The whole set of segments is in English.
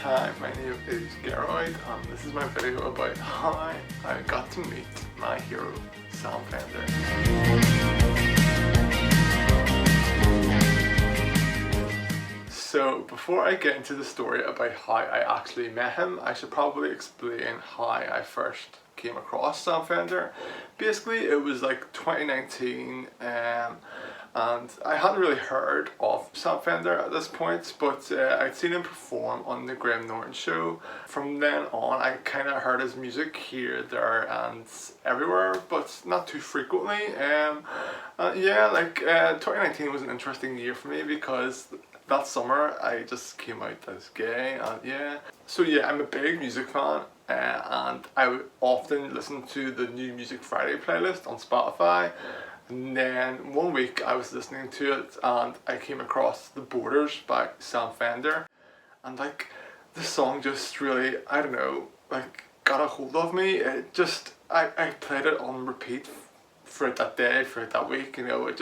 Hi, my name is Geroid and this is my video about how I got to meet my hero, Sam Fender. So before I get into the story about how I actually met him, I should probably explain how I first came across Sam Fender. Basically it was like 2019 and I hadn't really heard of Sam Fender at this point, but I'd seen him perform on the Graham Norton show. From then on I kind of heard his music here, there and everywhere, but not too frequently. 2019 was an interesting year for me because that summer I just came out as gay, and I'm a big music fan, and I would often listen to the New Music Friday playlist on Spotify. And then one week I was listening to it and I came across The Borders by Sam Fender, and like the song just really, I don't know, like got a hold of me. It just, I played it on repeat for it that day, for it that week, you know, it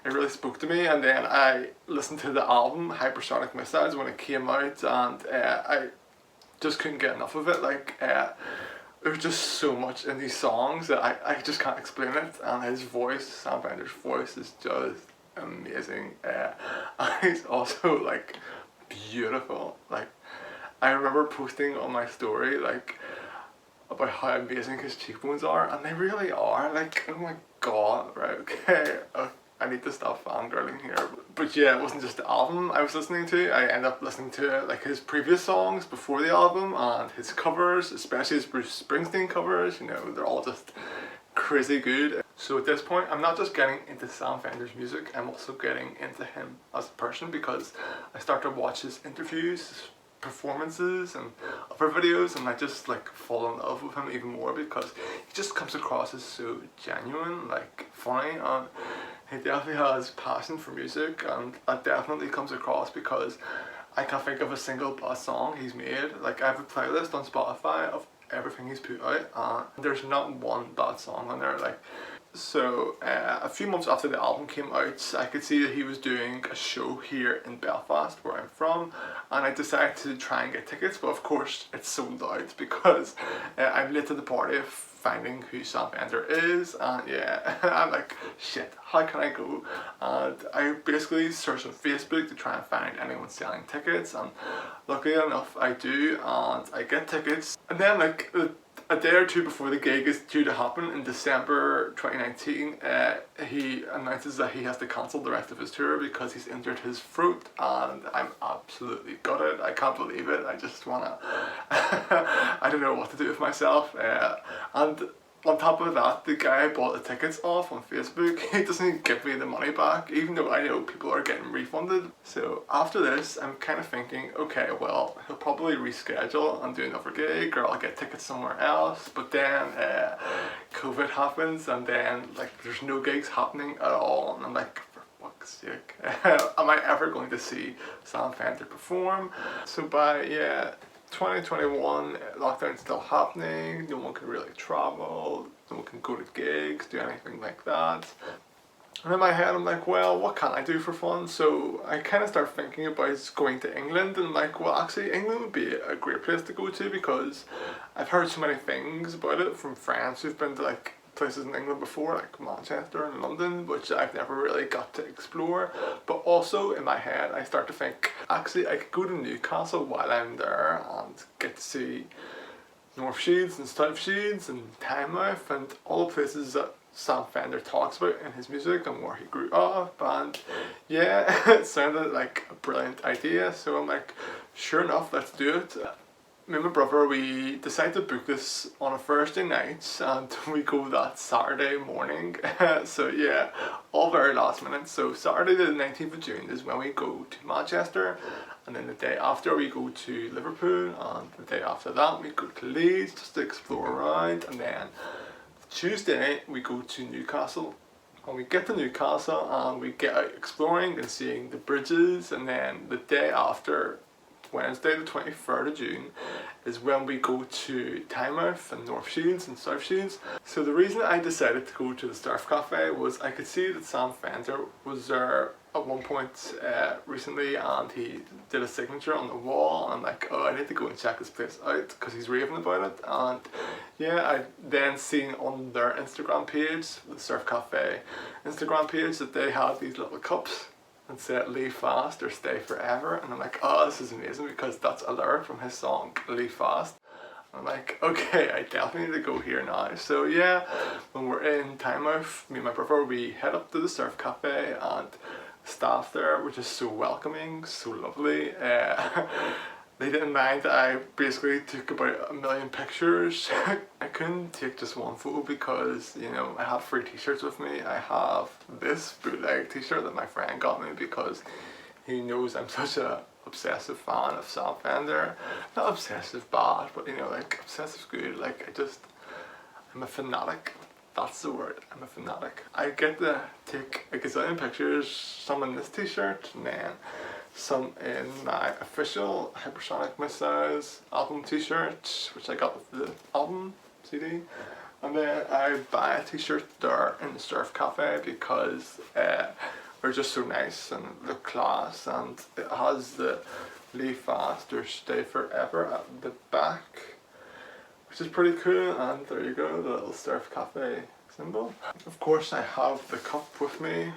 really spoke to me. And then I listened to the album Hypersonic Missiles when it came out, and I just couldn't get enough of it. There's just so much in these songs that I just can't explain it, and his voice, Sam Fender's voice, is just amazing. And he's also like beautiful. Like I remember posting on my story like about how amazing his cheekbones are, and they really are. Like, oh my god, right, okay, I need to stop fangirling here. But yeah, it wasn't just the album I was listening to. I ended up listening to like his previous songs before the album, and his covers, especially his Bruce Springsteen covers, you know, they're all just crazy good. So at this point, I'm not just getting into Sam Fender's music, I'm also getting into him as a person, because I start to watch his interviews, performances and other videos, and I just like fall in love with him even more because he just comes across as so genuine, like funny, and he definitely has passion for music, and that definitely comes across because I can't think of a single bad song he's made. Like I have a playlist on Spotify of everything he's put out, and there's not one bad song on there. So a few months after the album came out, I could see that he was doing a show here in Belfast, where I'm from, and I decided to try and get tickets, but of course it's sold out because I'm late to the party of finding who Sam Fender is, and yeah, I'm like, shit, how can I go? And I basically searched on Facebook to try and find anyone selling tickets, and luckily enough I do, and I get tickets. And then like a day or two before the gig is due to happen in December 2019, he announces that he has to cancel the rest of his tour because he's injured his throat, and I'm absolutely gutted. I can't believe it. I just wanna I don't know what to do with myself. And on top of that, the guy I bought the tickets off on Facebook, he doesn't give me the money back, even though I know people are getting refunded. So after this, I'm kind of thinking, okay, well, he'll probably reschedule and do another gig, or I'll get tickets somewhere else. But then COVID happens, and then like there's no gigs happening at all, and I'm like, for fuck's sake, am I ever going to see Sam Fender perform? So by 2021, lockdown's still happening, no one can really travel, no one can go to gigs, do anything like that. And in my head I'm like, well, what can I do for fun? So I kind of start thinking about going to England, and like, well, actually England would be a great place to go to because I've heard so many things about it from friends who've been to like places in England before, like Manchester and London, which I've never really got to explore. But also in my head I start to think, actually I could go to Newcastle while I'm there and get to see North Shields and South Shields and Tynemouth and all the places that Sam Fender talks about in his music and where he grew up. And yeah, it sounded like a brilliant idea, so I'm like, sure enough, let's do it. Me and my brother, we decided to book this on a Thursday night, and we go that Saturday morning. So yeah, all very last minute. So Saturday the 19th of June is when we go to Manchester, and then the day after we go to Liverpool, and the day after that we go to Leeds just to explore around, and then Tuesday we go to Newcastle. And we get to Newcastle and we get out exploring and seeing the bridges, and then the day after, Wednesday the 23rd of June, is when we go to Tynemouth and North Shields and South Shields. So the reason I decided to go to the Surf Cafe was I could see that Sam Fender was there at one point recently, and he did a signature on the wall, and I'm like, oh, I need to go and check this place out because he's raving about it. And yeah, I then seen on their Instagram page, the Surf Cafe Instagram page, that they had these little cups and said leave fast or stay forever, and I'm like, oh, this is amazing because that's a lyric from his song Leave Fast. I'm like, okay, I definitely need to go here now. So yeah, when we're in Tynemouth, me and my brother, we head up to the Surf Cafe, and staff there were just so welcoming, so lovely. They didn't mind that I basically took about 1,000,000 pictures. I couldn't take just one photo because, you know, I have 3 t-shirts with me. I have this bootleg t-shirt that my friend got me because he knows I'm such a obsessive fan of Sam Fender. Not obsessive bad, but you know, like obsessive good. Like I'm a fanatic. That's the word, I'm a fanatic. I get to take a gazillion pictures, some in this t-shirt, and then some in my official Hypersonic Missiles album t-shirt, which I got with the album CD. And then I buy a t-shirt there in the Surf Cafe because they're just so nice and look class, and it has the leave fast or stay forever at the back, which is pretty cool. And there you go, the little Surf Cafe symbol. Of course I have the cup with me.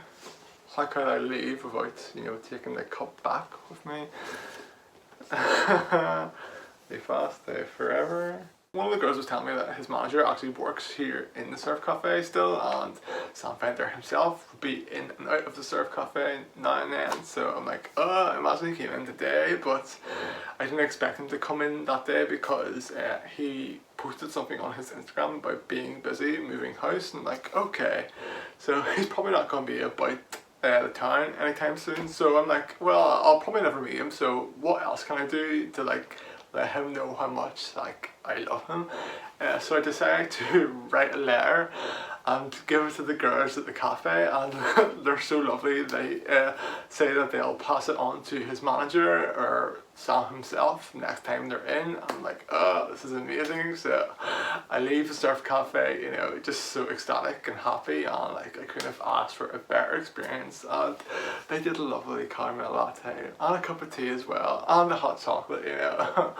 How could I leave without, you know, taking the cup back with me? Leave fast, stay forever. One of the girls was telling me that his manager actually works here in the Surf Cafe still, and Sam Fender himself would be in and out of the Surf Cafe now and then. So I'm like, oh, imagine he came in today, but I didn't expect him to come in that day because he posted something on his Instagram about being busy moving house, and I'm like, okay, so he's probably not going to be about the town anytime soon. So I'm like, well, I'll probably never meet him, so what else can I do to like let him know how much like I love him? So I decided to write a letter and give it to the girls at the cafe, and they're so lovely. They say that they'll pass it on to his manager or Sam himself next time they're in. I'm like, oh, this is amazing. So I leave the Surf Cafe, you know, just so ecstatic and happy, and like I couldn't have asked for a better experience. And they did a lovely caramel latte and a cup of tea as well, and a hot chocolate, you know.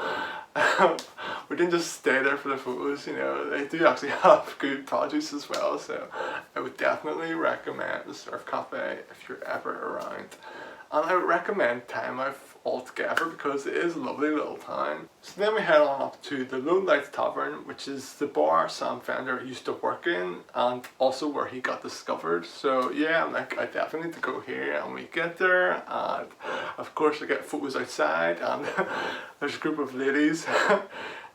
We didn't just stay there for the photos, you know, they do actually have good produce as well, so I would definitely recommend the Surf Cafe if you're ever around. And I would recommend Tynemouth altogether because it is a lovely little town. So then we head on up to the Lowlights Tavern, which is the bar Sam Fender used to work in and also where he got discovered. So yeah, I'm like, I definitely need to go here, and we get there, and of course I get photos outside, and there's a group of ladies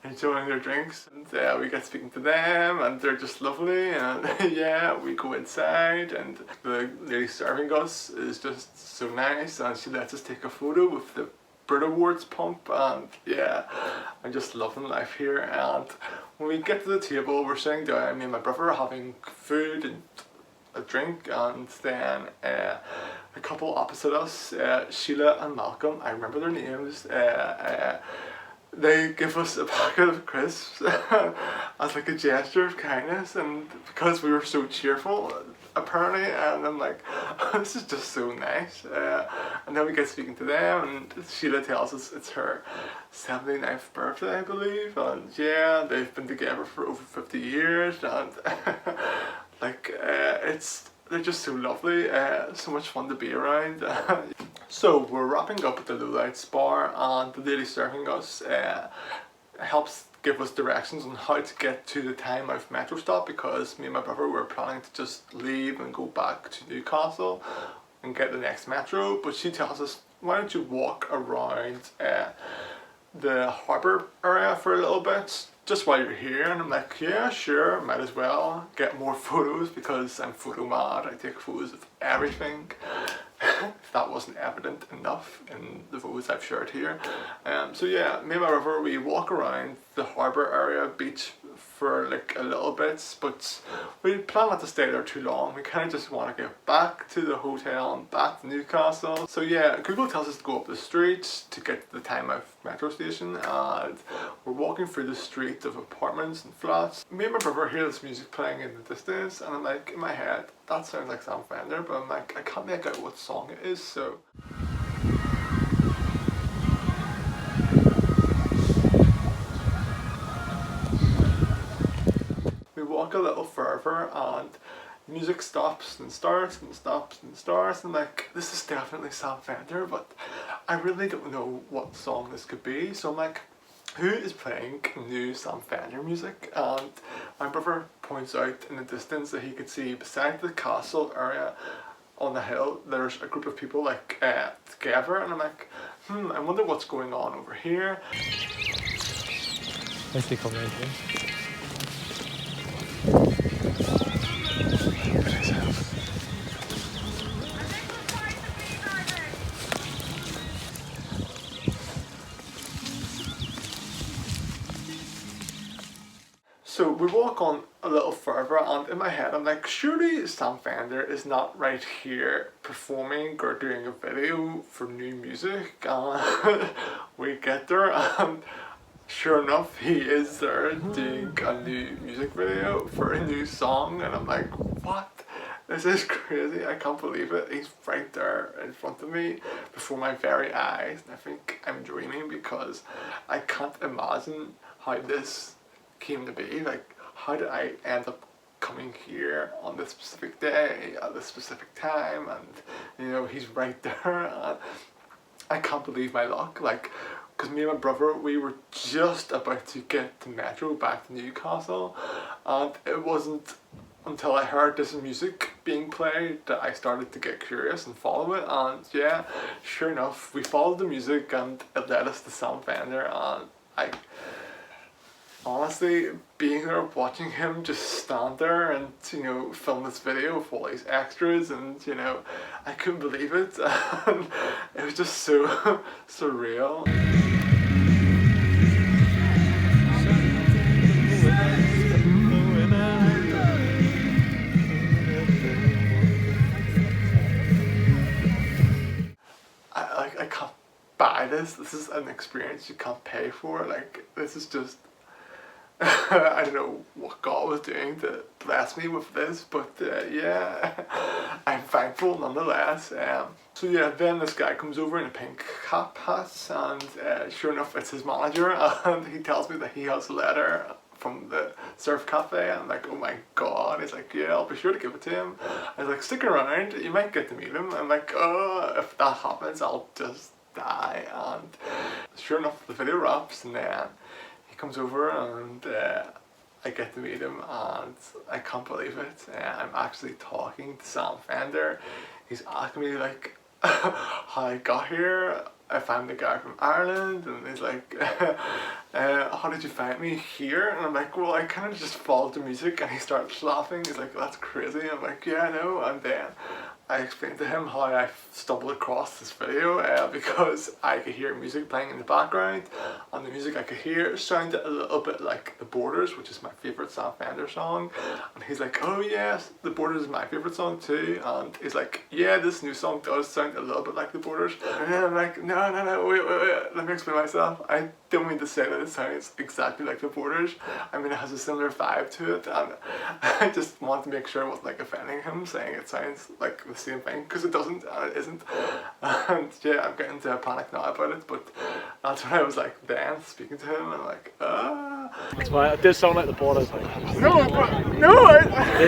enjoying their drinks, and we get speaking to them, and they're just lovely. And yeah, we go inside, and the lady serving us is just so nice, and she lets us take a photo with the Brit Awards pump, and yeah, I'm just loving life here. And when we get to the table, we're sitting down, me and my brother are having food and a drink, and then a couple opposite us, Sheila and Malcolm, I remember their names, they give us a packet of crisps as like a gesture of kindness, and because we were so cheerful apparently, and I'm like, oh, this is just so nice. And then we get speaking to them, and Sheila tells us it's her 79th birthday, I believe, and yeah, they've been together for over 50 years, and like they're just so lovely, so much fun to be around. So we're wrapping up at the Lowlights bar, and the lady serving us helps give us directions on how to get to the Tynemouth metro stop, because me and my brother were planning to just leave and go back to Newcastle and get the next metro, but she tells us, why don't you walk around the harbour area for a little bit just while you're here? And I'm like, yeah, sure, might as well get more photos because I'm photo mad. I take photos of everything. If that wasn't evident enough in the photos I've shared here. So yeah, me and my brother, we walk around the harbour area, beach for like a little bit, but we plan not to stay there too long. We kind of just want to get back to the hotel and back to Newcastle. So yeah, Google tells us to go up the street to get to the Tynemouth metro station, and we're walking through the street of apartments and flats. Me and my brother hear this music playing in the distance, and I'm like, in my head, that sounds like Sam Fender, but I'm like, I can't make out what song it is, so. We walk a little further and music stops and starts and stops and starts, and like, this is definitely Sam Fender, but I really don't know what song this could be. So I'm like, who is playing new Sam Fender music? And my brother points out in the distance that he could see beside the castle area on the hill, there's a group of people like together, and I'm like, I wonder what's going on over here. Nice to come around here. So we walk on a little further, and in my head I'm like, surely Sam Fender is not right here performing or doing a video for new music. And we get there, and sure enough, he is there doing a new music video for a new song, and I'm like, what? This is crazy, I can't believe it. He's right there in front of me before my very eyes, and I think I'm dreaming because I can't imagine how this came to be. Like, how did I end up coming here on this specific day at this specific time, and you know, he's right there, and I can't believe my luck. Like, because me and my brother, we were just about to get the metro back to Newcastle, and it wasn't until I heard this music being played that I started to get curious and follow it. And yeah, sure enough, we followed the music and it led us to Sam Fender, and I honestly, being there watching him just stand there and, you know, film this video with all these extras, and you know, I couldn't believe it. And it was just so surreal. I can't buy this. This is an experience you can't pay for. Like, this is just I don't know what God was doing to bless me with this, but yeah, I'm thankful nonetheless. So yeah, then this guy comes over in a pink hat, and sure enough, it's his manager, and he tells me that he has a letter from the surf cafe. I'm like, oh my god. He's like, yeah, I'll be sure to give it to him. I was like, stick around, you might get to meet him. I'm like, oh, if that happens, I'll just die. And sure enough, the video wraps, and then he comes over, and I get to meet him, and I can't believe it. I'm actually talking to Sam Fender. He's asking me like how I got here, if I'm the guy from Ireland, and he's like, how did you find me here? And I'm like, well, I kind of just followed the music, and he starts laughing. He's like, that's crazy. I'm like, yeah, I know. And then I explained to him how I stumbled across this video because I could hear music playing in the background, and the music I could hear sounded a little bit like The Borders, which is my favourite Sam Fender song. And he's like, oh yes, The Borders is my favourite song too. And he's like, yeah, this new song does sound a little bit like The Borders. And then I'm like, no, wait, let me explain myself. I don't mean to say that it sounds exactly like The Borders. I mean, it has a similar vibe to it, and I just want to make sure I wasn't like offending him saying it sounds like the same thing, because it doesn't, and it isn't. And yeah, I'm getting into a panic now about it, but that's when I was like then speaking to him, and I'm like, That's why it does sound like The Borders. Like.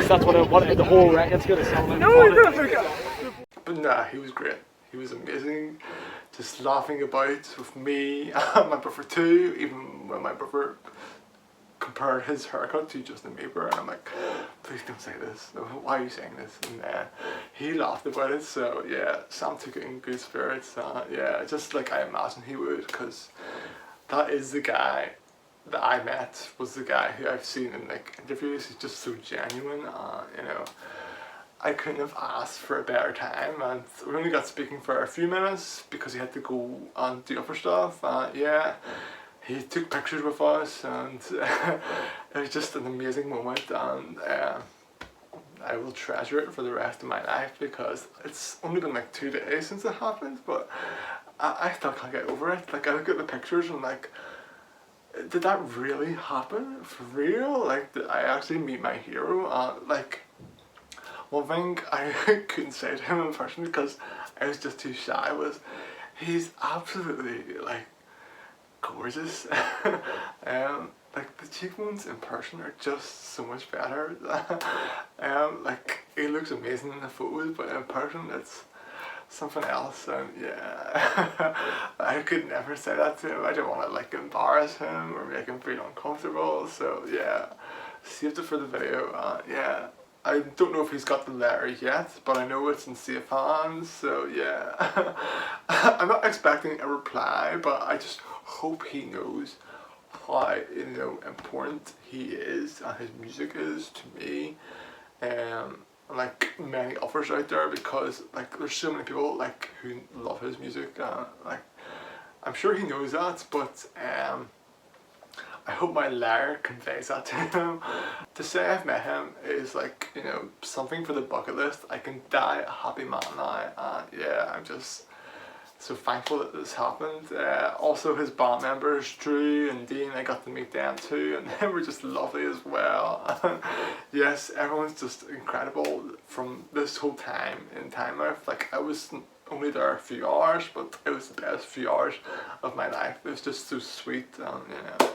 That's what the whole record's gonna sound like. No, it doesn't. But nah, he was great. He was amazing, just laughing about with me and my brother too, even when my brother compared his haircut to Justin Bieber, and I'm like, please don't say this, why are you saying this? And he laughed about it. So yeah, Sam took it in good spirits. Yeah, just like I imagined he would, because that is the guy that I met, was the guy who I've seen in like interviews. He's just so genuine, you know. I couldn't have asked for a better time, and we only got speaking for a few minutes because he had to go and do other stuff. Yeah, he took pictures with us, and it was just an amazing moment, and I will treasure it for the rest of my life, because it's only been like 2 days since it happened, but I still can't get over it. Like, I look at the pictures and like, did that really happen? For real? Like, did I actually meet my hero? Like, one thing I couldn't say to him in person because I was just too shy was, he's absolutely like gorgeous. Like, the cheekbones in person are just so much better. Like, he looks amazing in the photos, but in person it's something else, and yeah. I could never say that to him. I don't want to like embarrass him or make him feel uncomfortable, so yeah, saved it for the video. Yeah, I don't know if he's got the letter yet, but I know it's in safe hands, so yeah. I'm not expecting a reply, but I just hope he knows how, you know, important he is and his music is to me, like many others out there, because like there's so many people like who love his music. Like, I'm sure he knows that, but I hope my letter conveys that to him. To say I've met him is like, you know, something for the bucket list. I can die a happy man now, and yeah, I'm just so thankful that this happened. Also, his band members Drew and Dean, I got to meet them too, and they were just lovely as well. Yes, everyone's just incredible from this whole time in Tynemouth. Like, I was only there a few hours, but it was the best few hours of my life. It was just so sweet and, you know,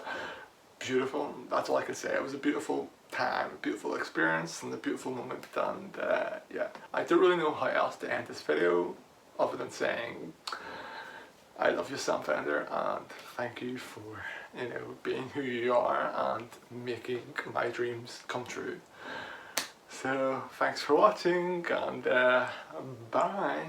beautiful. That's all I can say. It was a beautiful time, a beautiful experience, and a beautiful moment, and yeah. I don't really know how else to end this video other than saying I love you, Sam Fender, and thank you for, you know, being who you are and making my dreams come true. So thanks for watching, and bye.